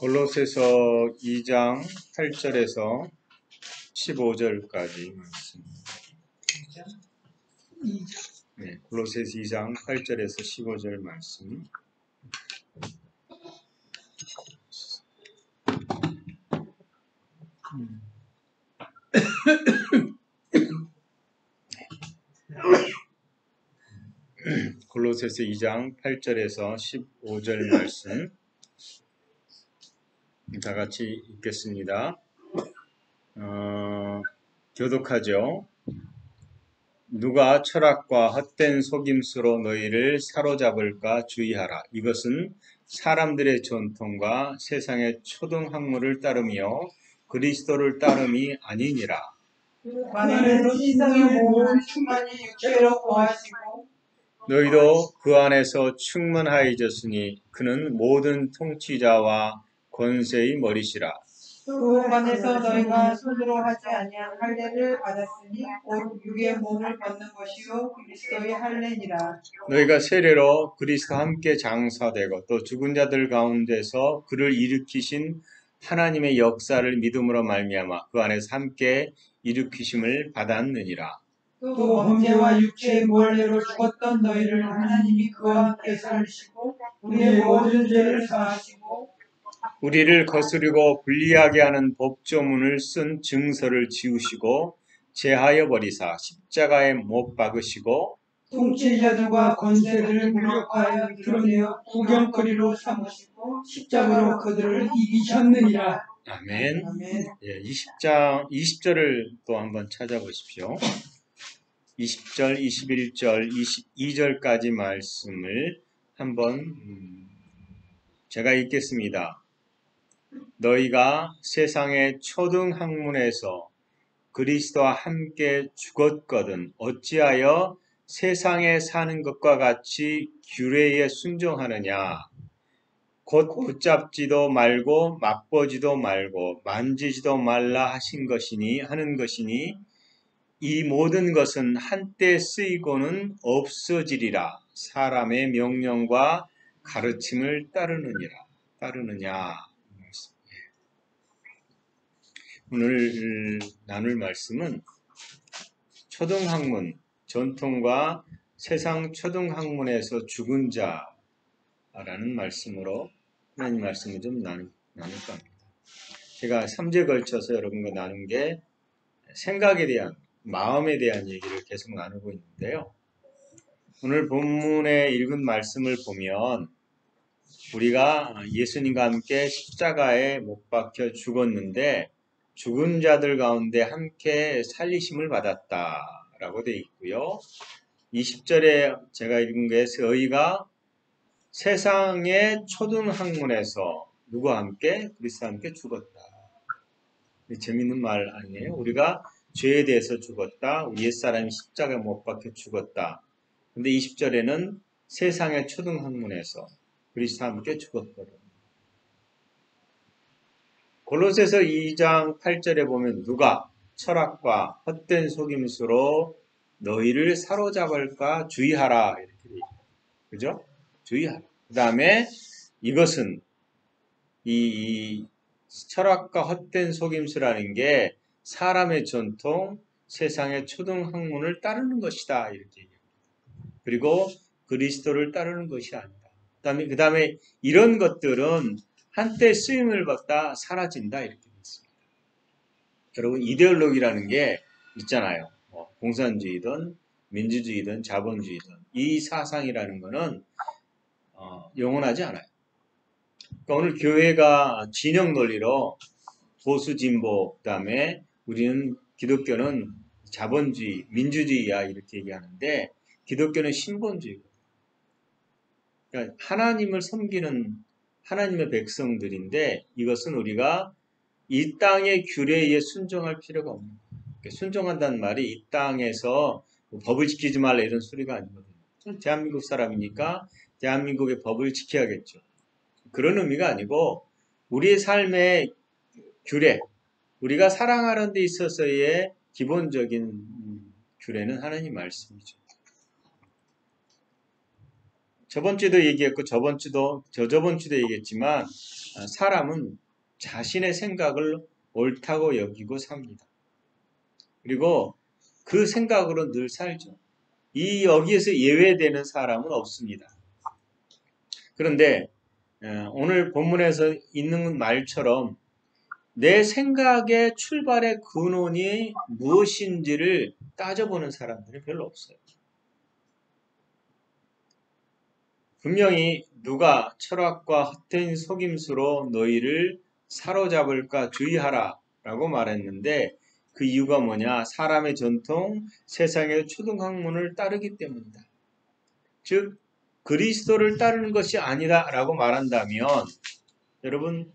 골로새서 2장 8절에서 15절까지 말씀. 네, 골로새서 2장 8절에서 15절 말씀. 골로새서 2장 8절에서 15절 말씀. 다 같이 읽겠습니다. 교독하죠. 누가 철학과 헛된 속임수로 너희를 사로잡을까 주의하라. 이것은 사람들의 전통과 세상의 초등학문을 따르며 그리스도를 따름이 아니니라. 그 안에서 신성의 몸을 충만히 육체로 거하시고 너희도 그 안에서 충만하여졌으니 그는 모든 통치자와 권세의 머리시라. 그 안에서 너희가 손으로 하지 아니한 할례를 받았으니 곧 육의 몸을 벗는 것이요 그리스도의 할례니라. 너희가 세례로 그리스도와 함께 장사되고 또 죽은 자들 가운데서 그를 일으키신 하나님의 역사를 믿음으로 말미암아 그 안에서 함께 일으키심을 받았느니라. 또 범죄와 육체의 원래로 죽었던 너희를 하나님이 그와 함께 살리시고 우리의 모든 죄를 사하시고 우리를 거스르고 불리하게 하는 법조문을 쓴 증서를 지우시고 제하여 버리사 십자가에 못 박으시고 통치자들과 권세들을 무력하여 드러내어 구경거리로 삼으시고 십자가로 그들을 이기셨느니라. 아멘. 아멘. 예, 20절을 또 한번 찾아보십시오. 20절, 21절, 22절까지 말씀을 한번 제가 읽겠습니다. 너희가 세상의 초등학문에서 그리스도와 함께 죽었거든 어찌하여 세상에 사는 것과 같이 규례에 순종하느냐. 곧 붙잡지도 말고 맛보지도 말고 만지지도 말라 하는 것이니 이 모든 것은 한때 쓰이고는 없어지리라. 사람의 명령과 가르침을 따르느냐. 오늘 나눌 말씀은 초등학문, 전통과 세상 초등학문에서 죽은 자라는 말씀으로 하나님 말씀을 좀 나눌 겁니다. 제가 3주에 걸쳐서 여러분과 나눈 게 생각에 대한, 마음에 대한 얘기를 계속 나누고 있는데요. 오늘 본문에 읽은 말씀을 보면 우리가 예수님과 함께 십자가에 못 박혀 죽었는데 죽은 자들 가운데 함께 살리심을 받았다라고 되어 있고요. 20절에 제가 읽은 게 너희가 세상의 초등학문에서 누구와 함께? 그리스도와 함께 죽었다. 재밌는 말 아니에요? 우리가 죄에 대해서 죽었다. 우리 옛사람이 십자가에 못 박혀 죽었다. 근데 20절에는 세상의 초등학문에서 그리스도와 함께 죽었거든. 골로새서 2장 8절에 보면 누가 철학과 헛된 속임수로 너희를 사로잡을까 주의하라. 이렇게 돼 있어요. 그죠? 주의하라. 그 다음에 이것은 이 철학과 헛된 속임수라는 게 사람의 전통, 세상의 초등학문을 따르는 것이다. 이렇게 얘기합니다. 그리고 그리스도를 따르는 것이 아니다. 그 다음에 이런 것들은 한때 쓰임을 받다 사라진다. 이렇게 되어 있습니다. 여러분, 이데올로기라는 게 있잖아요. 공산주의든 민주주의든 자본주의든 이 사상이라는 거는 영원하지 않아요. 그러니까 오늘 교회가 진영 논리로 보수 진보, 그다음에 우리는 기독교는 자본주의, 민주주의야 이렇게 얘기하는데 기독교는 신본주의고. 그러니까 하나님을 섬기는 하나님의 백성들인데 이것은 우리가 이 땅의 규례에 순종할 필요가 없는 거예요. 순종한다는 말이 이 땅에서 법을 지키지 말라 이런 소리가 아니거든요. 대한민국 사람이니까 대한민국의 법을 지켜야겠죠. 그런 의미가 아니고 우리의 삶의 규례, 우리가 살아가는 데 있어서의 기본적인 규례는 하나님 말씀이죠. 저번 주에도 얘기했고 저번 주도 저저번 주도 얘기했지만 사람은 자신의 생각을 옳다고 여기고 삽니다. 그리고 그 생각으로 늘 살죠. 여기에서 예외되는 사람은 없습니다. 그런데 오늘 본문에서 있는 말처럼 내 생각의 출발의 근원이 무엇인지를 따져보는 사람들이 별로 없어요. 분명히 누가 철학과 헛된 속임수로 너희를 사로잡을까 주의하라 라고 말했는데 그 이유가 뭐냐? 사람의 전통, 세상의 초등학문을 따르기 때문이다. 즉 그리스도를 따르는 것이 아니라 라고 말한다면 여러분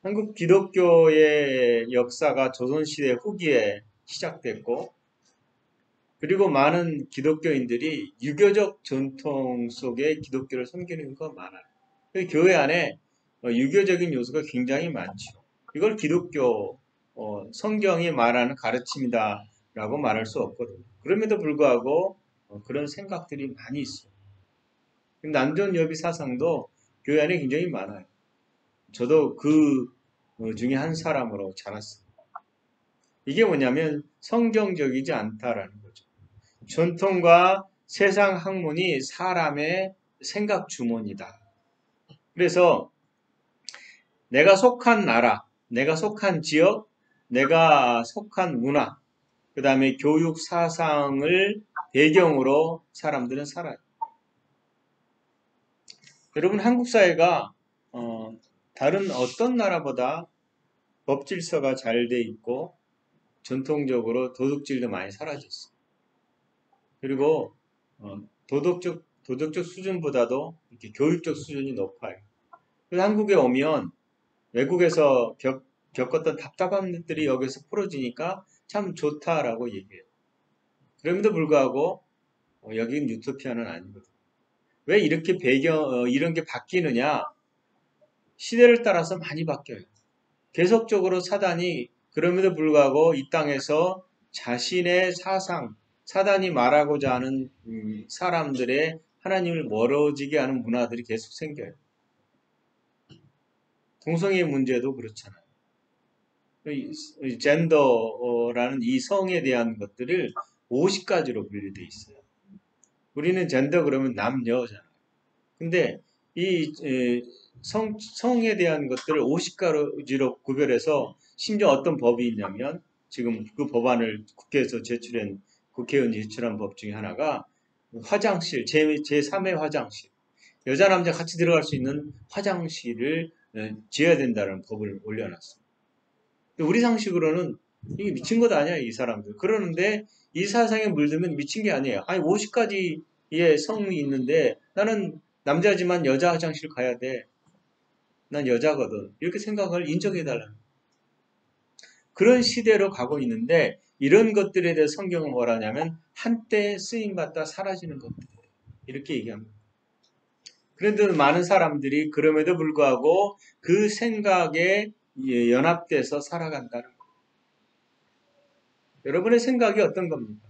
한국 기독교의 역사가 조선시대 후기에 시작됐고 그리고 많은 기독교인들이 유교적 전통 속에 기독교를 섬기는 거 많아요. 교회 안에 유교적인 요소가 굉장히 많죠. 이걸 기독교 성경이 말하는 가르침이다 라고 말할 수 없거든요. 그럼에도 불구하고 그런 생각들이 많이 있어요. 남존여비 사상도 교회 안에 굉장히 많아요. 저도 그 중에 한 사람으로 자랐습니다. 이게 뭐냐면 성경적이지 않다라는 거죠. 전통과 세상 학문이 사람의 생각 주머니다. 그래서 내가 속한 나라, 내가 속한 지역, 내가 속한 문화, 그 다음에 교육 사상을 배경으로 사람들은 살아요. 여러분 한국 사회가 다른 어떤 나라보다 법 질서가 잘 돼 있고 전통적으로 도덕질도 많이 사라졌어요. 그리고 도덕적 수준보다도 이렇게 교육적 수준이 높아요. 그래서 한국에 오면 외국에서 겪었던 답답한 것들이 여기서 풀어지니까 참 좋다라고 얘기해요. 그럼에도 불구하고 여기는 유토피아는 아니거든요. 왜 이렇게 이런 게 바뀌느냐? 시대를 따라서 많이 바뀌어요. 계속적으로 사단이 그럼에도 불구하고 이 땅에서 자신의 사상, 사단이 말하고자 하는 사람들의 하나님을 멀어지게 하는 문화들이 계속 생겨요. 동성애 문제도 그렇잖아요. 젠더라는 이 성에 대한 것들을 50가지로 분류되어 있어요. 우리는 젠더 그러면 남녀잖아요. 근데 이 성에 대한 것들을 50가지로 구별해서 심지어 어떤 법이 있냐면 지금 그 법안을 국회에서 제출한 국회의원이 제출한 법 중에 하나가 화장실, 제3의 화장실, 여자 남자 같이 들어갈 수 있는 화장실을 지어야 된다는 법을 올려놨습니다. 우리 상식으로는 이게 미친 것 아니야 이 사람들. 그러는데 이 사상에 물들면 미친 게 아니에요. 아니 50가지의 성이 있는데 나는 남자지만 여자 화장실 가야 돼. 난 여자거든. 이렇게 생각을 인정해달라는 그런 시대로 가고 있는데 이런 것들에 대해 성경은 뭐라 하냐면 한때 쓰임받다 사라지는 것들 이렇게 얘기합니다. 그런데 많은 사람들이 그럼에도 불구하고 그 생각에 연합돼서 살아간다는 거예요. 여러분의 생각이 어떤 겁니까?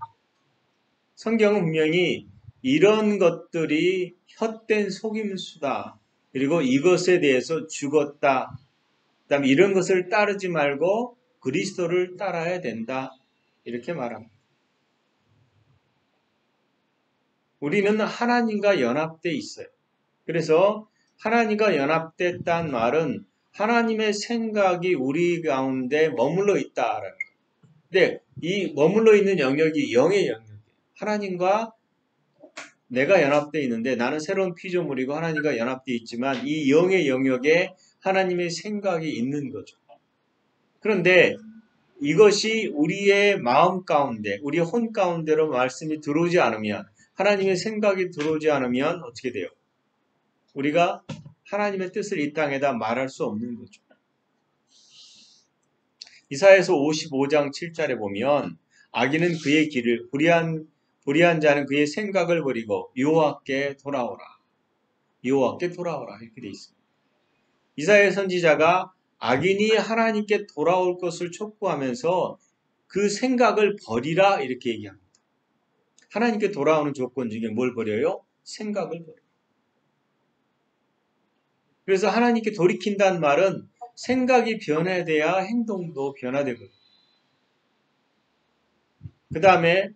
성경은 분명히 이런 것들이 헛된 속임수다. 그리고 이것에 대해서 죽었다. 그다음에 이런 것을 따르지 말고 그리스도를 따라야 된다. 이렇게 말합니다. 우리는 하나님과 연합돼 있어요. 그래서 하나님과 연합됐다는 말은 하나님의 생각이 우리 가운데 머물러 있다라는 거예요. 근데 이 머물러 있는 영역이 영의 영역이에요. 하나님과 내가 연합되어 있는데 나는 새로운 피조물이고 하나님과 연합되어 있지만 이 영의 영역에 하나님의 생각이 있는 거죠. 그런데 이것이 우리의 마음 가운데, 우리의 혼 가운데로 말씀이 들어오지 않으면, 하나님의 생각이 들어오지 않으면 어떻게 돼요? 우리가 하나님의 뜻을 이 땅에다 말할 수 없는 거죠. 이사야서 55장 7절에 보면 악인은 그의 길을, 불의한 자는 그의 생각을 버리고 여호와께 돌아오라. 여호와께 돌아오라 이렇게 돼 있습니다. 이사야 선지자가 악인이 하나님께 돌아올 것을 촉구하면서 그 생각을 버리라 이렇게 얘기합니다. 하나님께 돌아오는 조건 중에 뭘 버려요? 생각을 버려요. 그래서 하나님께 돌이킨다는 말은 생각이 변화돼야 행동도 변화되거든요. 그 다음에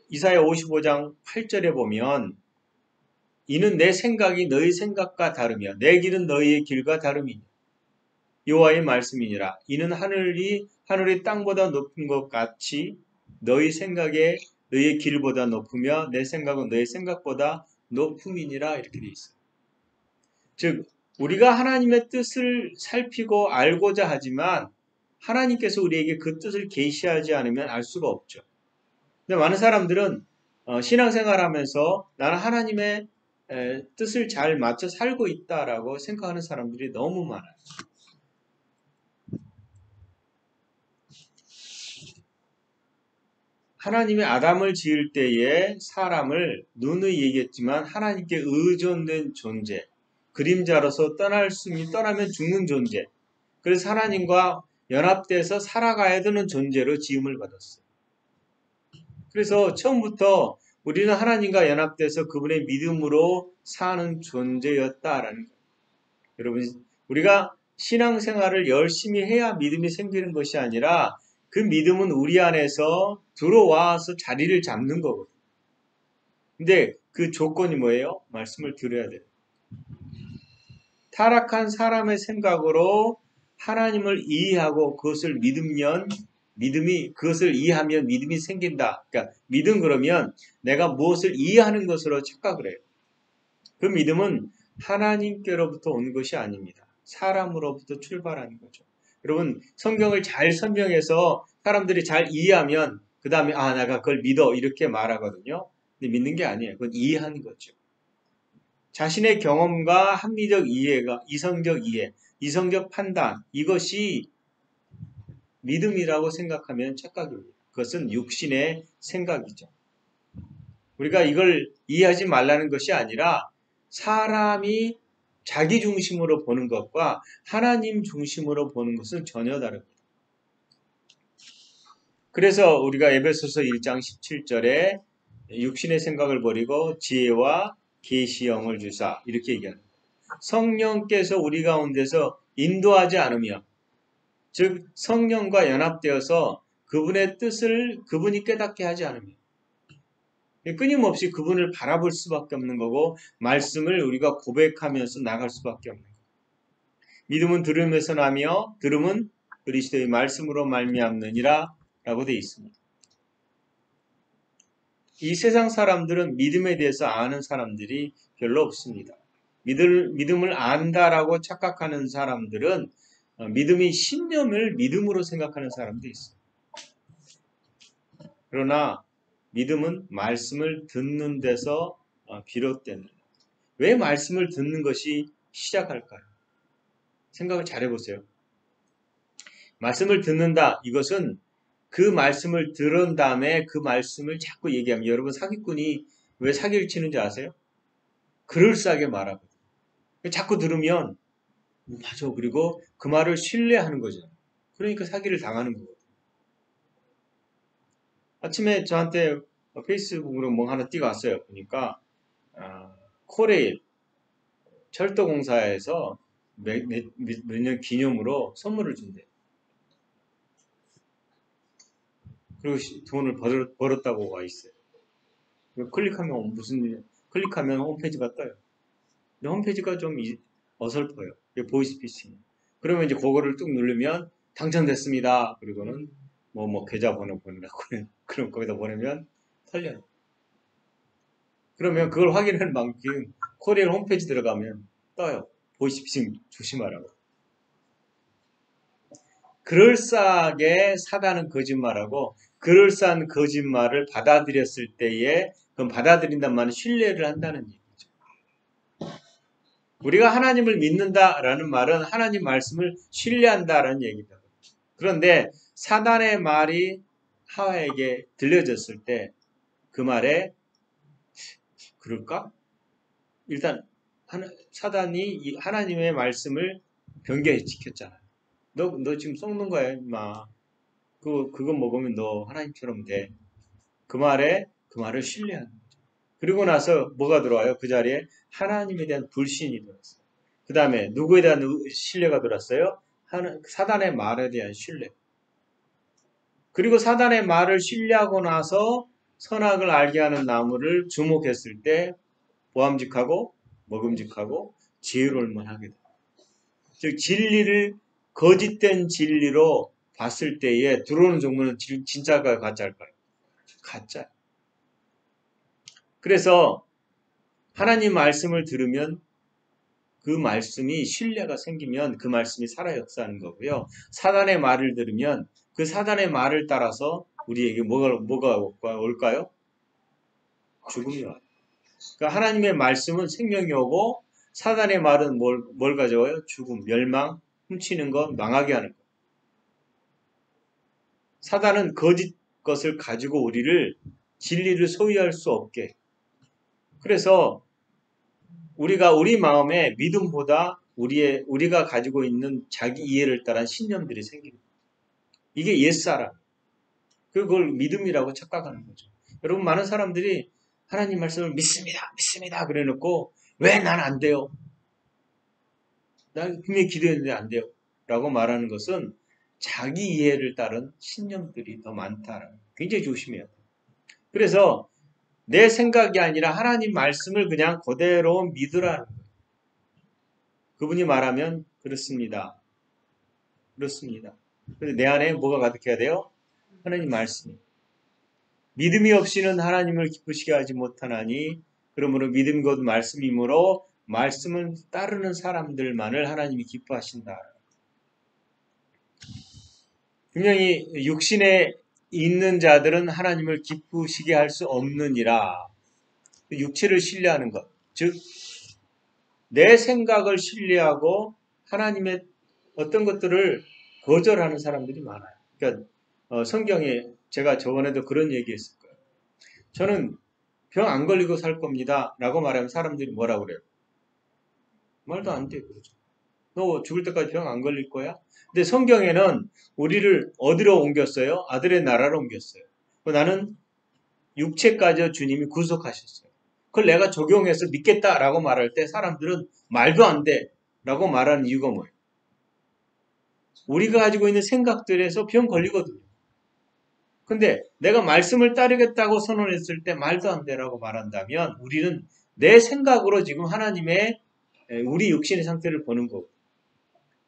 이사야 55장 8절에 보면 이는 내 생각이 너희 생각과 다르며 내 길은 너희의 길과 다름이니 여호와의 말씀이니라. 이는 하늘이 땅보다 높은 것 같이 너희 생각에 너희의 길보다 높으며 내 생각은 너희 생각보다 높음이니라. 이렇게 되어 있어요. 즉 우리가 하나님의 뜻을 살피고 알고자 하지만 하나님께서 우리에게 그 뜻을 계시하지 않으면 알 수가 없죠. 근데 많은 사람들은 신앙생활하면서 나는 하나님의 뜻을 잘 맞춰 살고 있다라고 생각하는 사람들이 너무 많아요. 하나님의 아담을 지을 때에 사람을 누누이 얘기했지만 하나님께 의존된 존재, 그림자로서 떠나면 죽는 존재, 그래서 하나님과 연합돼서 살아가야 되는 존재로 지음을 받았어요. 그래서 처음부터 우리는 하나님과 연합돼서 그분의 믿음으로 사는 존재였다라는 거예요. 여러분, 우리가 신앙생활을 열심히 해야 믿음이 생기는 것이 아니라 그 믿음은 우리 안에서 들어와서 자리를 잡는 거거든요. 근데 그 조건이 뭐예요? 말씀을 들어야 돼요. 타락한 사람의 생각으로 하나님을 이해하고 그것을 그것을 이해하면 믿음이 생긴다. 그러니까 믿음 그러면 내가 무엇을 이해하는 것으로 착각을 해요. 그 믿음은 하나님께로부터 온 것이 아닙니다. 사람으로부터 출발하는 거죠. 여러분 성경을 잘 설명해서 사람들이 잘 이해하면 그 다음에 내가 그걸 믿어 이렇게 말하거든요. 근데 믿는 게 아니에요. 그건 이해하는 거죠. 자신의 경험과 합리적 이해가 이성적 이해, 이성적 판단 이것이 믿음이라고 생각하면 착각입니다. 그것은 육신의 생각이죠. 우리가 이걸 이해하지 말라는 것이 아니라 사람이 자기 중심으로 보는 것과 하나님 중심으로 보는 것은 전혀 다릅니다. 그래서 우리가 에베소서 1장 17절에 육신의 생각을 버리고 지혜와 계시형을 주사 이렇게 얘기합니다. 성령께서 우리 가운데서 인도하지 않으며 즉 성령과 연합되어서 그분의 뜻을 그분이 깨닫게 하지 않으며 끊임없이 그분을 바라볼 수밖에 없는 거고 말씀을 우리가 고백하면서 나갈 수밖에 없는 거예요. 믿음은 들음에서 나며 들음은 그리스도의 말씀으로 말미암느니라 라고 되어 있습니다. 이 세상 사람들은 믿음에 대해서 아는 사람들이 별로 없습니다. 믿음을 안다라고 착각하는 사람들은 믿음이 신념을 믿음으로 생각하는 사람도 있어요. 그러나 믿음은 말씀을 듣는 데서 비롯되는 왜 말씀을 듣는 것이 시작할까요? 생각을 잘 해보세요. 말씀을 듣는다. 이것은 그 말씀을 들은 다음에 그 말씀을 자꾸 얘기하면 여러분 사기꾼이 왜 사기를 치는지 아세요? 그럴싸하게 말하거든요. 자꾸 들으면 맞아. 그리고 그 말을 신뢰하는 거죠. 그러니까 사기를 당하는 거거든요. 아침에 저한테 페이스북으로 뭐 하나 띄가 왔어요. 보니까 코레일 철도공사에서 몇 년 기념으로 선물을 준대. 그리고 돈을 벌었다고 와 있어요. 클릭하면 클릭하면 홈페이지가 떠요. 근데 홈페이지가 좀 어설퍼요. 보이스피싱. 그러면 이제 그거를 뚝 누르면 당첨됐습니다. 그리고는 뭐 계좌번호 보내라고 그럼 거기다 보내면 털려요. 그러면 그걸 확인하는 방법은 코리안 홈페이지 들어가면 떠요. 보이스피싱 조심하라고. 그럴싸하게 사단은 거짓말하고 그럴싸한 거짓말을 받아들였을 때에 그럼 받아들인단 말은 신뢰를 한다는 얘기죠. 우리가 하나님을 믿는다라는 말은 하나님 말씀을 신뢰한다라는 얘기다. 그런데 사단의 말이 하와에게 들려졌을 때 그 말에 그럴까? 일단 사단이 하나님의 말씀을 변개시켰잖아요. 너 지금 썩는 거야, 임마. 그거 먹으면 너 하나님처럼 돼. 그 말을 신뢰하는 거죠. 그리고 나서 뭐가 들어와요? 그 자리에 하나님에 대한 불신이 들어왔어요. 그 다음에 누구에 대한 신뢰가 들었어요? 사단의 말에 대한 신뢰. 그리고 사단의 말을 신뢰하고 나서 선악을 알게 하는 나무를 주목했을 때 보암직하고 먹음직하고 지혜로울 만하게 됩니다. 즉 진리를 거짓된 진리로 봤을 때에 들어오는 종문은 진짜일까요? 가짜일까요? 가짜. 그래서 하나님 말씀을 들으면 그 말씀이 신뢰가 생기면 그 말씀이 살아 역사하는 거고요. 사단의 말을 들으면 그 사단의 말을 따라서 우리에게 뭐가 올까요? 죽음이 와요. 그러니까 하나님의 말씀은 생명이 오고 사단의 말은 뭘 가져와요? 죽음, 멸망, 훔치는 것, 망하게 하는 것. 사단은 거짓 것을 가지고 우리를 진리를 소유할 수 없게. 그래서 우리 마음에 믿음보다 우리가 가지고 있는 자기 이해를 따른 신념들이 생깁니다. 이게 옛사람. 그걸 믿음이라고 착각하는 거죠. 여러분, 많은 사람들이 하나님 말씀을 믿습니다. 그래 놓고, 왜 난 안 돼요? 난 분명히 기도했는데 안 돼요. 라고 말하는 것은 자기 이해를 따른 신념들이 더 많다라는 거예요. 굉장히 조심해야 돼요. 그래서 내 생각이 아니라 하나님 말씀을 그냥 그대로 믿으라는 거예요. 그분이 말하면 그렇습니다. 그렇습니다. 그래서 내 안에 뭐가 가득해야 돼요? 하나님 말씀. 믿음이 없이는 하나님을 기쁘시게 하지 못하나니 그러므로 믿음 곧 말씀이므로 말씀을 따르는 사람들만을 하나님이 기뻐하신다. 분명히 육신에 있는 자들은 하나님을 기쁘시게 할 수 없느니라. 육체를 신뢰하는 것. 즉, 내 생각을 신뢰하고 하나님의 어떤 것들을 거절하는 사람들이 많아요. 그러니까 성경에 제가 저번에도 그런 얘기했을 거예요. 저는 병 안 걸리고 살 겁니다. 라고 말하면 사람들이 뭐라고 그래요? 말도 안 돼. 그러죠. 너 죽을 때까지 병 안 걸릴 거야? 근데 성경에는 우리를 어디로 옮겼어요? 아들의 나라로 옮겼어요. 나는 육체까지 주님이 구속하셨어요. 그걸 내가 적용해서 믿겠다라고 말할 때 사람들은 말도 안 돼. 라고 말하는 이유가 뭐예요? 우리가 가지고 있는 생각들에서 병 걸리거든요. 근데 내가 말씀을 따르겠다고 선언했을 때 말도 안 되라고 말한다면 우리는 내 생각으로 지금 하나님의 우리 육신의 상태를 보는 거고.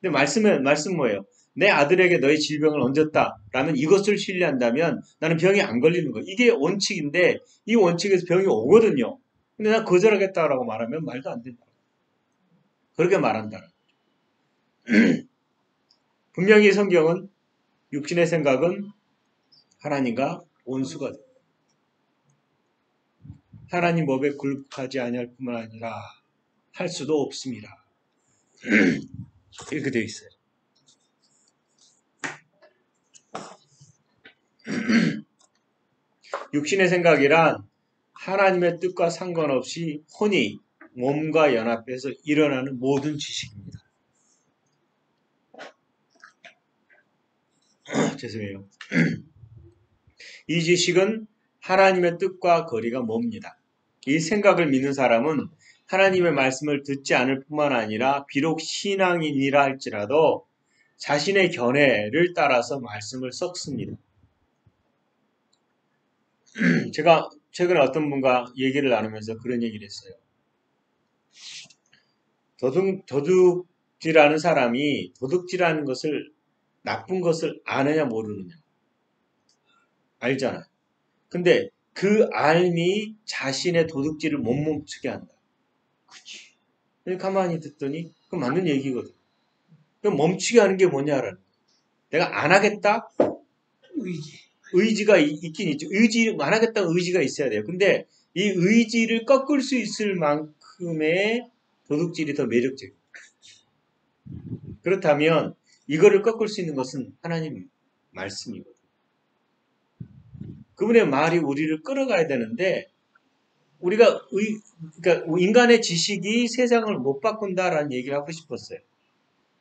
근데 말씀 뭐예요? 내 아들에게 너의 질병을 얹었다. 라면 이것을 신뢰한다면 나는 병이 안 걸리는 거예요. 이게 원칙인데 이 원칙에서 병이 오거든요. 근데 나 거절하겠다라고 말하면 말도 안 된다. 그렇게 말한다. 분명히 성경은 육신의 생각은 하나님과 원수가 됩니다. 하나님 법에 굴복하지 아니할 뿐만 아니라 할 수도 없습니다. 이렇게 되어 있어요. 육신의 생각이란 하나님의 뜻과 상관없이 혼이 몸과 연합해서 일어나는 모든 지식입니다. 죄송해요. 이 지식은 하나님의 뜻과 거리가 멉니다. 이 생각을 믿는 사람은 하나님의 말씀을 듣지 않을 뿐만 아니라 비록 신앙인이라 할지라도 자신의 견해를 따라서 말씀을 썩습니다. 제가 최근에 어떤 분과 얘기를 나누면서 그런 얘기를 했어요. 도둑질하는 사람이 도둑질하는 것을 나쁜 것을 아느냐 모르느냐 알잖아요. 근데 그 알미 자신의 도둑질을 못 멈추게 한다. 그치. 가만히 듣더니 그 맞는 얘기거든. 그럼 멈추게 하는 게 뭐냐라는 거야. 내가 안 하겠다? 의지가 있긴 있죠. 안 하겠다는 의지가 있어야 돼요. 근데 이 의지를 꺾을 수 있을 만큼의 도둑질이 더 매력적이에요. 그렇다면 이거를 꺾을 수 있는 것은 하나님 말씀이거든요. 그분의 말이 우리를 끌어가야 되는데 우리가 그러니까 인간의 지식이 세상을 못 바꾼다라는 얘기를 하고 싶었어요.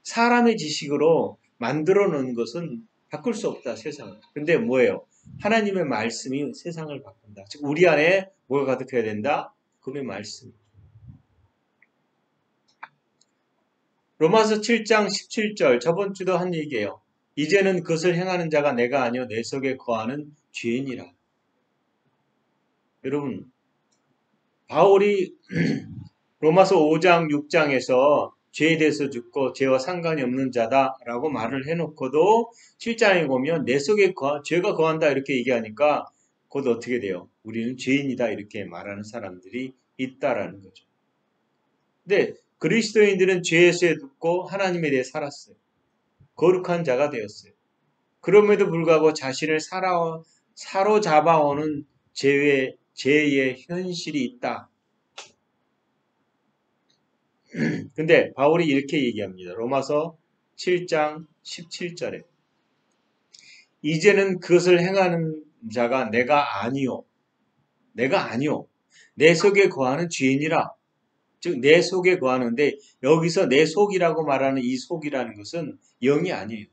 사람의 지식으로 만들어 놓은 것은 바꿀 수 없다, 세상을. 근데 뭐예요? 하나님의 말씀이 세상을 바꾼다. 즉 우리 안에 뭐가 가득해야 된다? 그분의 말씀. 로마서 7장 17절 저번 주도 한 얘기예요. 이제는 그것을 행하는 자가 내가 아니요 내 속에 거하는 죄인이라. 여러분 바울이 로마서 5장 6장에서 죄에 대해서 죽고 죄와 상관이 없는 자다라고 말을 해놓고도 7장에 보면 내 속에 죄가 거한다 이렇게 얘기하니까 곧 어떻게 돼요? 우리는 죄인이다 이렇게 말하는 사람들이 있다라는 거죠. 근데 그리스도인들은 죄에서 죽고 하나님에 대해 살았어요. 거룩한 자가 되었어요. 그럼에도 불구하고 자신을 사로잡아오는 죄의 현실이 있다. 근데 바울이 이렇게 얘기합니다. 로마서 7장 17절에 이제는 그것을 행하는 자가 내가 아니요 내 속에 거하는 죄인이라. 즉 내 속에 거하는데 여기서 내 속이라고 말하는 이 속이라는 것은 영이 아니에요.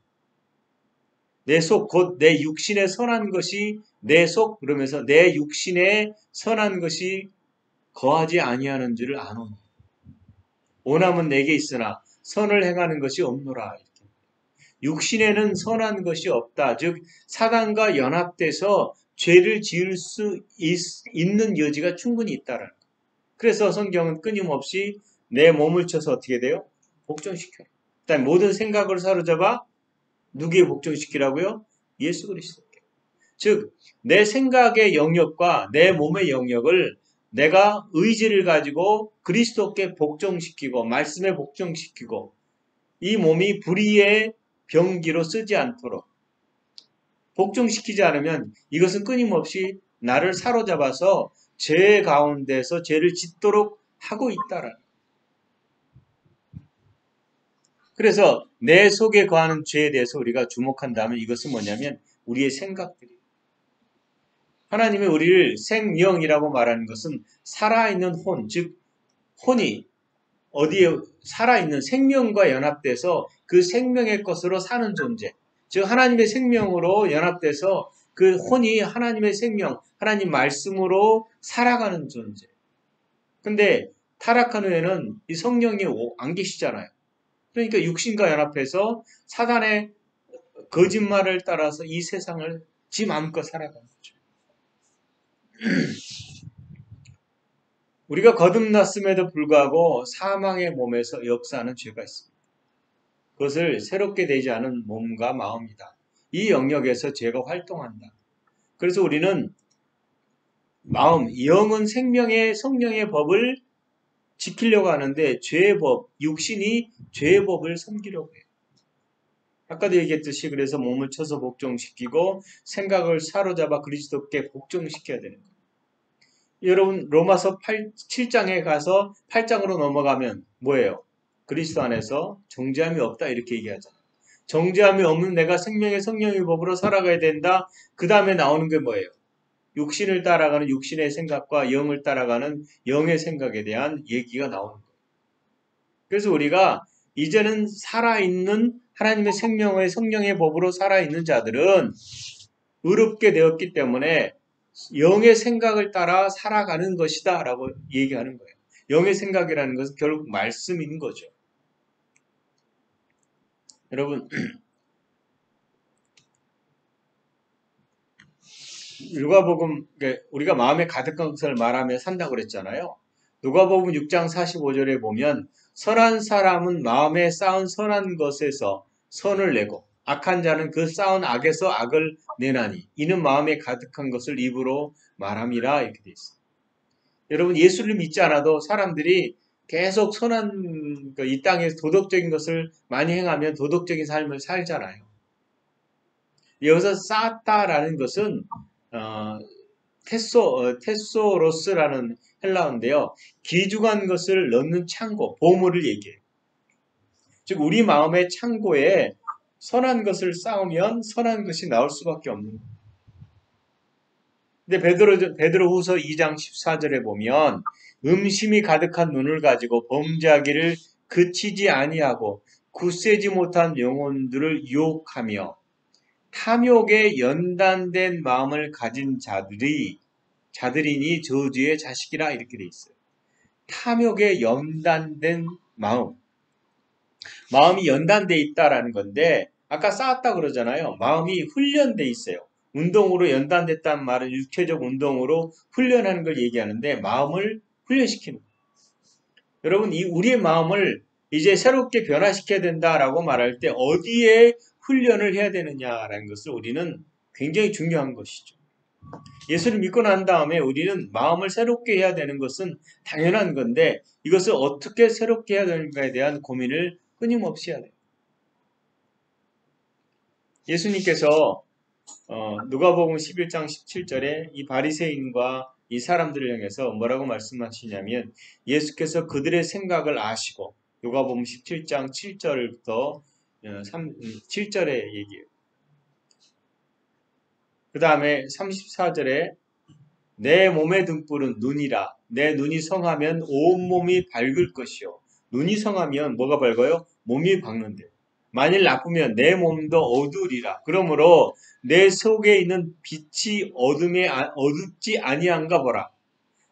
내 속, 곧 내 육신에 선한 것이 내 속, 그러면서 내 육신에 선한 것이 거하지 아니하는 줄을 아노니. 오남은 내게 있으나 선을 행하는 것이 없노라. 육신에는 선한 것이 없다. 즉 사단과 연합돼서 죄를 지을 수 있는 여지가 충분히 있다라는 거예요. 그래서 성경은 끊임없이 내 몸을 쳐서 어떻게 돼요? 복종시켜. 일단 모든 생각을 사로잡아 누구에 복종시키라고요? 예수 그리스도께. 즉 내 생각의 영역과 내 몸의 영역을 내가 의지를 가지고 그리스도께 복종시키고 말씀에 복종시키고 이 몸이 불의의 병기로 쓰지 않도록 복종시키지 않으면 이것은 끊임없이 나를 사로잡아서 죄 가운데서 죄를 짓도록 하고 있다라는. 그래서 내 속에 거하는 죄에 대해서 우리가 주목한다면 이것은 뭐냐면 우리의 생각들이에요. 하나님이 우리를 생명이라고 말하는 것은 살아있는 혼, 즉 혼이 어디에 살아있는 생명과 연합돼서 그 생명의 것으로 사는 존재. 즉 하나님의 생명으로 연합돼서 그 혼이 하나님의 생명, 하나님 말씀으로 살아가는 존재. 근데 타락한 후에는 이 성령이 안 계시잖아요. 그러니까 육신과 연합해서 사단의 거짓말을 따라서 이 세상을 지 마음껏 살아가는 거죠. 우리가 거듭났음에도 불구하고 사망의 몸에서 역사하는 죄가 있습니다. 그것을 새롭게 되지 않은 몸과 마음이다. 이 영역에서 죄가 활동한다. 그래서 우리는 마음, 영은 생명의 성령의 법을 지키려고 하는데 죄의 법, 육신이 죄의 법을 섬기려고 해요. 아까도 얘기했듯이 그래서 몸을 쳐서 복종시키고 생각을 사로잡아 그리스도께 복종시켜야 되는 거예요. 여러분 로마서 7장에 가서 8장으로 넘어가면 뭐예요? 그리스도 안에서 정죄함이 없다 이렇게 얘기하잖아요. 정죄함이 없는 내가 생명의 성령의 법으로 살아가야 된다. 그 다음에 나오는 게 뭐예요? 육신을 따라가는 육신의 생각과 영을 따라가는 영의 생각에 대한 얘기가 나오는 거예요. 그래서 우리가 이제는 살아있는 하나님의 생명의 성령의 법으로 살아있는 자들은 의롭게 되었기 때문에 영의 생각을 따라 살아가는 것이다 라고 얘기하는 거예요. 영의 생각이라는 것은 결국 말씀인 거죠. 여러분 누가복음 우리가 마음에 가득한 것을 말하며 산다고 그랬잖아요. 누가복음 6장 45절에 보면 선한 사람은 마음에 쌓은 선한 것에서 선을 내고 악한 자는 그 쌓은 악에서 악을 내나니 이는 마음에 가득한 것을 입으로 말함이라 이렇게 돼 있어요. 여러분 예수를 믿지 않아도 사람들이 계속 선한 이 땅에서 도덕적인 것을 많이 행하면 도덕적인 삶을 살잖아요. 여기서 쌓았다라는 것은 테소로스라는 헬라어인데요. 기죽한 것을 넣는 창고, 보물을 얘기해요. 즉 우리 마음의 창고에 선한 것을 쌓으면 선한 것이 나올 수밖에 없는 거예요. 근데 베드로후서 2장 14절에 보면 음심이 가득한 눈을 가지고 범죄하기를 그치지 아니하고 굳세지 못한 영혼들을 유혹하며 탐욕에 연단된 마음을 가진 자들이니 저주의 자식이라 이렇게 돼 있어요. 탐욕에 연단된 마음. 마음이 연단돼 있다라는 건데 아까 쌓았다 그러잖아요. 마음이 훈련돼 있어요. 운동으로 연단됐다는 말은 육체적 운동으로 훈련하는 걸 얘기하는데 마음을 훈련시키는 거예요. 여러분 이 우리의 마음을 이제 새롭게 변화시켜야 된다라고 말할 때 어디에 훈련을 해야 되느냐라는 것을 우리는 굉장히 중요한 것이죠. 예수를 믿고 난 다음에 우리는 마음을 새롭게 해야 되는 것은 당연한 건데 이것을 어떻게 새롭게 해야 되는가에 대한 고민을 끊임없이 해야 돼요. 예수님께서 누가복음 11장 17절에 이 바리새인과 이 사람들을 향해서 뭐라고 말씀하시냐면 예수께서 그들의 생각을 아시고 누가복음 17장 7절부터 7절의 얘기예요. 그 다음에 34절에 내 몸의 등불은 눈이라. 내 눈이 성하면 온몸이 밝을 것이요. 눈이 성하면 뭐가 밝아요? 몸이 밝는데. 만일 나쁘면 내 몸도 어두우리라. 그러므로 내 속에 있는 빛이 어둡지 아니한가 보라.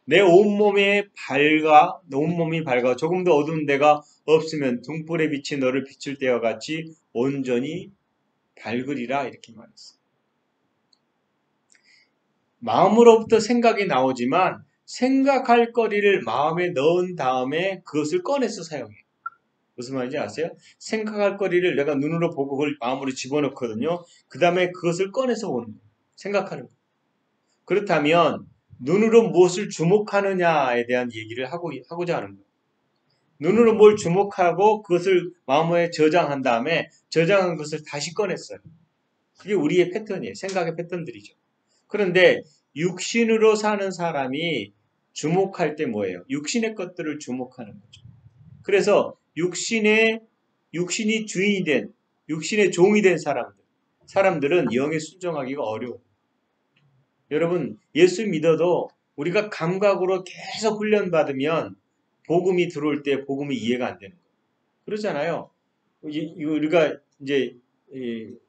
내 온몸이 밝아. 조금 더 어두운 데가 없으면 등불의 빛이 너를 비출 때와 같이 온전히 밝으리라. 이렇게 말했어요. 마음으로부터 생각이 나오지만 생각할 거리를 마음에 넣은 다음에 그것을 꺼내서 사용해요. 무슨 말인지 아세요? 생각할 거리를 내가 눈으로 보고 그걸 마음으로 집어넣거든요. 그 다음에 그것을 꺼내서 보는 거예요. 생각하는 거예요. 그렇다면 눈으로 무엇을 주목하느냐에 대한 얘기를 하고자 하는 거예요. 눈으로 뭘 주목하고 그것을 마음에 저장한 다음에 저장한 것을 다시 꺼냈어요. 그게 우리의 패턴이에요. 생각의 패턴들이죠. 그런데 육신으로 사는 사람이 주목할 때 뭐예요? 육신의 것들을 주목하는 거죠. 그래서 육신이 주인이 된, 육신의 종이 된 사람들은 영에 순종하기가 어려워요. 여러분, 예수 믿어도 우리가 감각으로 계속 훈련받으면 복음이 들어올 때 복음이 이해가 안 되는 거예요. 그러잖아요. 우리가 이제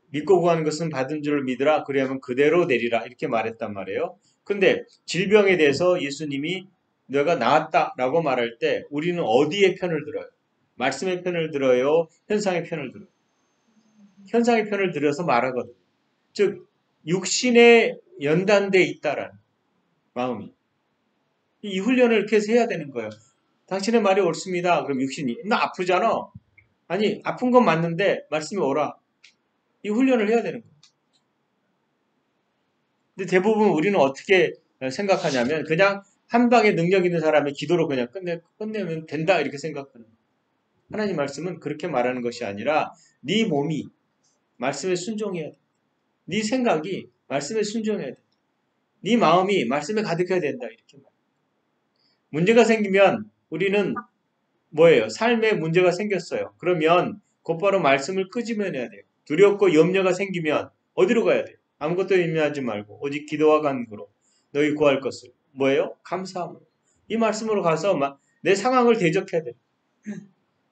믿고 구하는 것은 받은 줄을 믿으라. 그래야만 그대로 내리라. 이렇게 말했단 말이에요. 근데 질병에 대해서 예수님이 너가 나았다라고 말할 때 우리는 어디에 편을 들어요? 말씀의 편을 들어요? 현상의 편을 들어요? 현상의 편을 들어서 말하거든요. 즉 육신에 연단돼 있다라는 마음이. 이 훈련을 계속 해야 되는 거예요. 당신의 말이 옳습니다. 그럼 육신이 나 아프잖아. 아니 아픈 건 맞는데 말씀이 오라. 이 훈련을 해야 되는 거예요. 근데 대부분 우리는 어떻게 생각하냐면 그냥 한 방에 능력 있는 사람의 기도로 그냥 끝내면 된다 이렇게 생각하는 거예요. 하나님 말씀은 그렇게 말하는 것이 아니라 네 몸이 말씀에 순종해야 돼. 네 생각이 말씀에 순종해야 돼. 네 마음이 말씀에 가득해야 된다 이렇게 말해요. 문제가 생기면 우리는 뭐예요? 삶에 문제가 생겼어요. 그러면 곧바로 말씀을 끄집어내야 돼요. 두렵고 염려가 생기면 어디로 가야 돼요? 아무것도 염려하지 말고 오직 기도와 간구로 너희 구할 것을 뭐예요? 감사함으로. 이 말씀으로 가서 내 상황을 대적해야 돼요.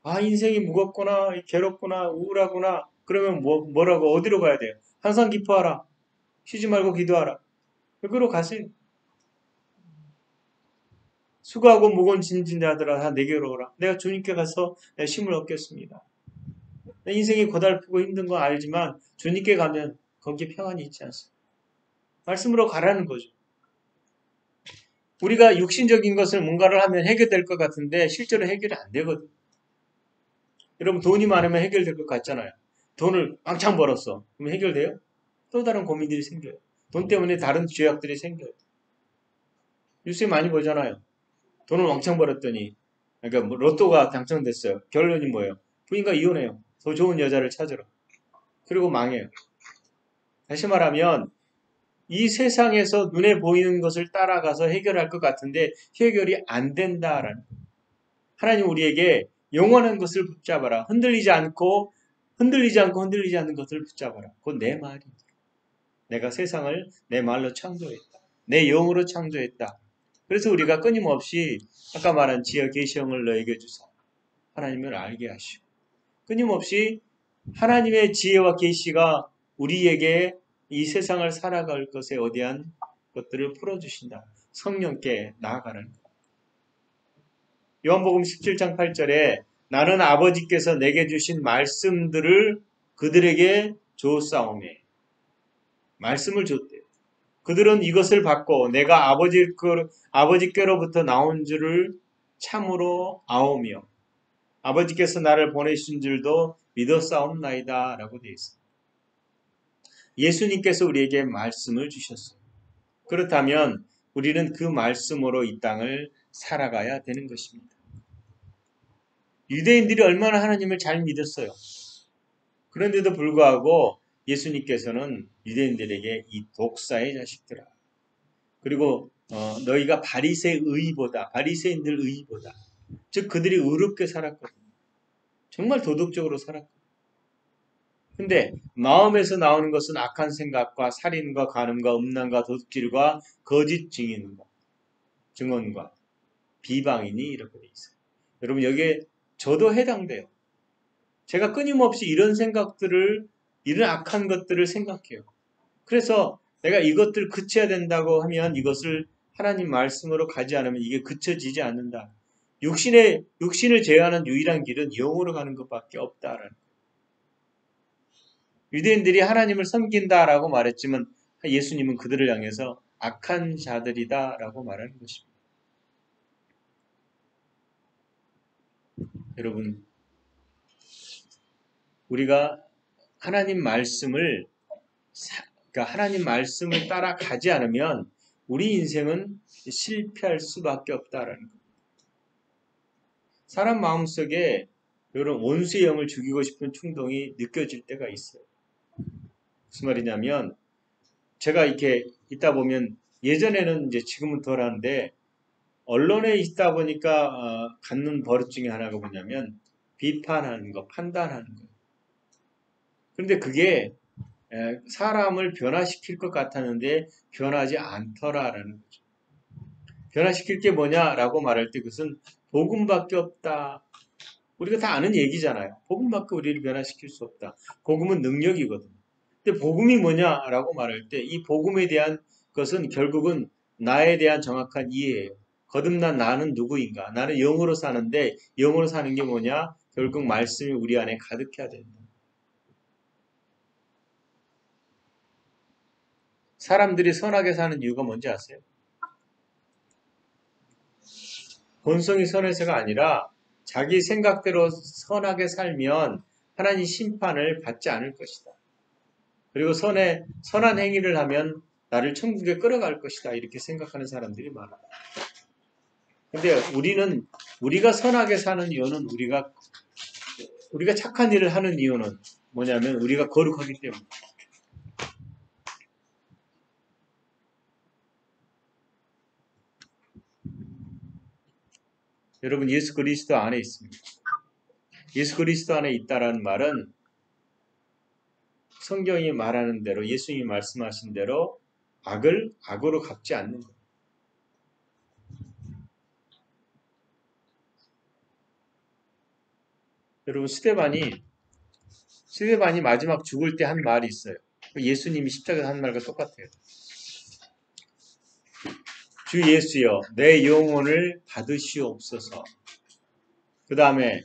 아 인생이 무겁구나, 괴롭구나, 우울하구나. 그러면 뭐라고 어디로 가야 돼요? 항상 기뻐하라. 쉬지 말고 기도하라. 여기로 가세요. 수고하고 무거운 짐진 자들아 다 내게로 오라. 내가 주님께 가서 내 쉼을 얻겠습니다. 내 인생이 고달프고 힘든 건 알지만 주님께 가면 거기에 평안이 있지 않습니다. 말씀으로 가라는 거죠. 우리가 육신적인 것을 뭔가를 하면 해결될 것 같은데 실제로 해결이 안 되거든요. 여러분 돈이 많으면 해결될 것 같잖아요. 돈을 왕창 벌었어. 그럼 해결돼요? 또 다른 고민들이 생겨요. 돈 때문에 다른 죄악들이 생겨요. 뉴스에 많이 보잖아요. 돈을 왕창 벌었더니 그러니까 뭐 로또가 당첨됐어요. 결론이 뭐예요? 부인과 이혼해요. 더 좋은 여자를 찾으러. 그리고 망해요. 다시 말하면 이 세상에서 눈에 보이는 것을 따라가서 해결할 것 같은데 해결이 안 된다라는 거예요. 하나님 우리에게 영원한 것을 붙잡아라. 흔들리지 않는 것을 붙잡아라. 그건 내 말입니다. 내가 세상을 내 말로 창조했다. 내 영으로 창조했다. 그래서 우리가 끊임없이 아까 말한 지혜 계시형을 너에게 주사 하나님을 알게 하시고 끊임없이 하나님의 지혜와 계시가 우리에게 이 세상을 살아갈 것에 어디한 것들을 풀어주신다. 성령께 나아가는 것. 요한복음 17장 8절에 나는 아버지께서 내게 주신 말씀들을 그들에게 주었사오매. 말씀을 줬대요. 그들은 이것을 받고 내가 아버지께로부터 나온 줄을 참으로 아오며 아버지께서 나를 보내신 줄도 믿었사옵나이다 라고 되어 있습니다. 예수님께서 우리에게 말씀을 주셨어요. 그렇다면 우리는 그 말씀으로 이 땅을 살아가야 되는 것입니다. 유대인들이 얼마나 하나님을 잘 믿었어요. 그런데도 불구하고 예수님께서는 유대인들에게 이 독사의 자식들아, 그리고 너희가 바리새인들 의보다, 즉 그들이 의롭게 살았거든요. 정말 도덕적으로 살았거든요. 근데 마음에서 나오는 것은 악한 생각과 살인과 간음과 음란과 도둑질과 거짓 증언과 비방이니 이렇게 돼 있어요. 여러분 여기에 저도 해당돼요. 제가 끊임없이 이런 악한 것들을 생각해요. 그래서 내가 이것들 그쳐야 된다고 하면 이것을 하나님 말씀으로 가지 않으면 이게 그쳐지지 않는다. 육신을 제어하는 유일한 길은 영으로 가는 것밖에 없다라는 거예요. 유대인들이 하나님을 섬긴다라고 말했지만 예수님은 그들을 향해서 악한 자들이다라고 말하는 것입니다. 여러분, 우리가 하나님 말씀을 따라가지 않으면 우리 인생은 실패할 수밖에 없다라는 겁니다. 사람 마음속에 이런 원수의 영을 죽이고 싶은 충동이 느껴질 때가 있어요. 무슨 말이냐면 제가 이렇게 있다 보면 예전에는 이제 지금은 덜한데 언론에 있다 보니까 갖는 버릇 중에 하나가 뭐냐면 비판하는 거, 판단하는 거. 그런데 그게 사람을 변화시킬 것 같았는데 변하지 않더라라는 거죠. 변화시킬 게 뭐냐라고 말할 때 그것은 복음밖에 없다. 우리가 다 아는 얘기잖아요. 복음밖에 우리를 변화시킬 수 없다. 복음은 능력이거든요. 근데 복음이 뭐냐라고 말할 때 이 복음에 대한 것은 결국은 나에 대한 정확한 이해예요. 거듭난 나는 누구인가? 나는 영으로 사는데 영으로 사는 게 뭐냐? 결국 말씀이 우리 안에 가득해야 된다. 사람들이 선하게 사는 이유가 뭔지 아세요? 본성이 선해서가 아니라 자기 생각대로 선하게 살면 하나님 심판을 받지 않을 것이다. 그리고 선한 행위를 하면 나를 천국에 끌어갈 것이다. 이렇게 생각하는 사람들이 많아요. 근데 우리가 선하게 사는 이유는 우리가 착한 일을 하는 이유는 뭐냐면 우리가 거룩하기 때문에. 여러분 예수 그리스도 안에 있습니다. 예수 그리스도 안에 있다라는 말은 성경이 말하는 대로 예수님이 말씀하신 대로 악을 악으로 갚지 않는 거예요. 여러분 스데반이 마지막 죽을 때 한 말이 있어요. 예수님이 십자가에서 한 말과 똑같아요. 주 예수여 내 영혼을 받으시옵소서. 그 다음에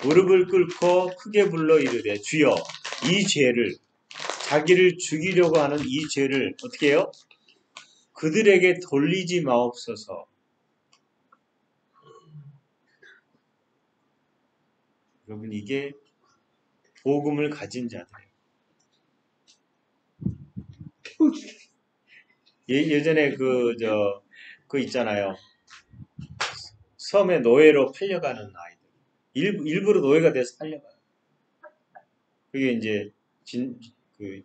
무릎을 꿇고 크게 불러 이르되 주여 이 죄를 자기를 죽이려고 하는 이 죄를 어떻게 해요? 그들에게 돌리지 마옵소서. 여러분 이게 복음을 가진 자들이에요. 예전에 그 있잖아요. 섬에 노예로 팔려가는 아이들. 일부러 노예가 돼서 팔려가요. 그게 이제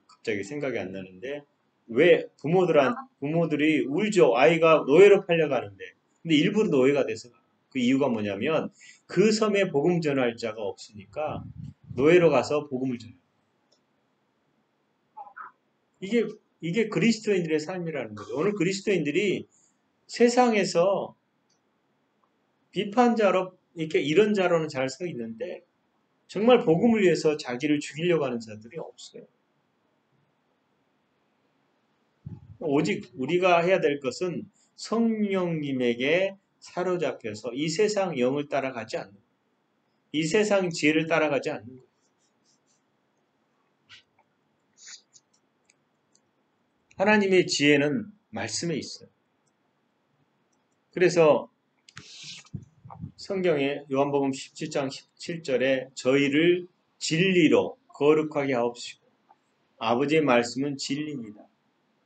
갑자기 생각이 안 나는데 왜 부모들이 울죠. 아이가 노예로 팔려가는데. 근데 일부러 노예가 돼서 가요. 그 이유가 뭐냐면 그 섬에 복음 전할 자가 없으니까 노예로 가서 복음을 전해요. 이게 그리스도인들의 삶이라는 거죠. 오늘 그리스도인들이 세상에서 비판자로 이렇게 이런 자로는 잘 서 있는데 정말 복음을 위해서 자기를 죽이려고 하는 자들이 없어요. 오직 우리가 해야 될 것은 성령님에게 사로잡혀서 이 세상 영을 따라가지 않는 거예요. 이 세상 지혜를 따라가지 않는 거예요. 하나님의 지혜는 말씀에 있어요. 그래서 성경에 요한복음 17장 17절에 저희를 진리로 거룩하게 하옵시고 아버지의 말씀은 진리입니다.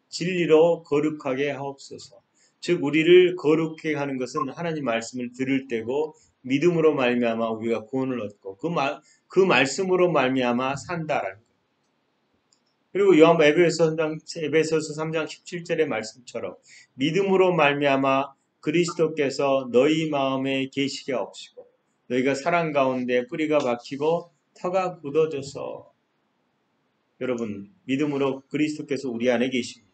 진리로 거룩하게 하옵소서. 즉 우리를 거룩하게 하는 것은 하나님 말씀을 들을 때고 믿음으로 말미암아 우리가 구원을 얻고 그 말씀으로 말미암아 산다라는 거예요. 그리고 에베소서 3장 17절의 말씀처럼 믿음으로 말미암아 그리스도께서 너희 마음에 계시게 하옵시고 너희가 사랑 가운데 뿌리가 박히고 터가 굳어져서 여러분 믿음으로 그리스도께서 우리 안에 계십니다.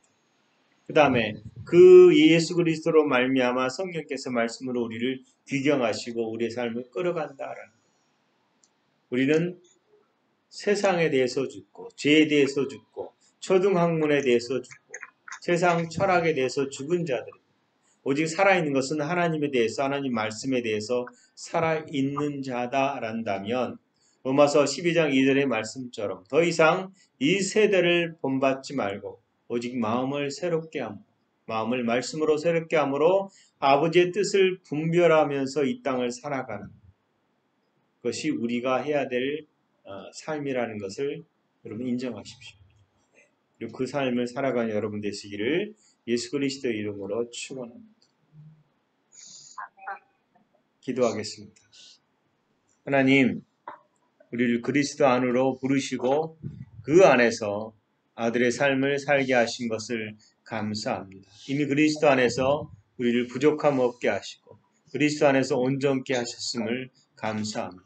그 다음에 그 예수 그리스도로 말미암아 성령께서 말씀으로 우리를 귀경하시고 우리의 삶을 끌어간다라는 거예요. 우리는 세상에 대해서 죽고 죄에 대해서 죽고 초등학문에 대해서 죽고 세상 철학에 대해서 죽은 자들 오직 살아있는 것은 하나님에 대해서 하나님 말씀에 대해서 살아있는 자다란다면 로마서 12장 2절의 말씀처럼 더 이상 이 세대를 본받지 말고 오직 마음을 새롭게 함으로 마음을 말씀으로 새롭게 함으로 아버지의 뜻을 분별하면서 이 땅을 살아가는 것이 우리가 해야 될 삶이라는 것을 여러분 인정하십시오. 그리고 그 삶을 살아가는 여러분 되시기를 예수 그리스도의 이름으로 축원합니다. 기도하겠습니다. 하나님, 우리를 그리스도 안으로 부르시고 그 안에서 아들의 삶을 살게 하신 것을 감사합니다. 이미 그리스도 안에서 우리를 부족함 없게 하시고 그리스도 안에서 온전케 하셨음을 감사합니다.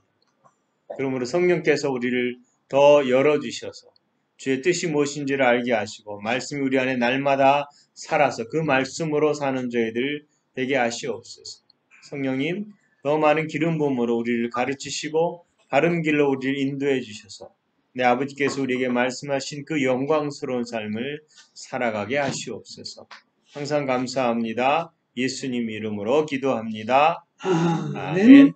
그러므로 성령께서 우리를 더 열어주셔서 주의 뜻이 무엇인지를 알게 하시고 말씀이 우리 안에 날마다 살아서 그 말씀으로 사는 저희들 되게 하시옵소서. 성령님 더 많은 기름 부음으로 우리를 가르치시고 바른 길로 우리를 인도해 주셔서 내 아버지께서 우리에게 말씀하신 그 영광스러운 삶을 살아가게 하시옵소서. 항상 감사합니다. 예수님 이름으로 기도합니다. 아멘.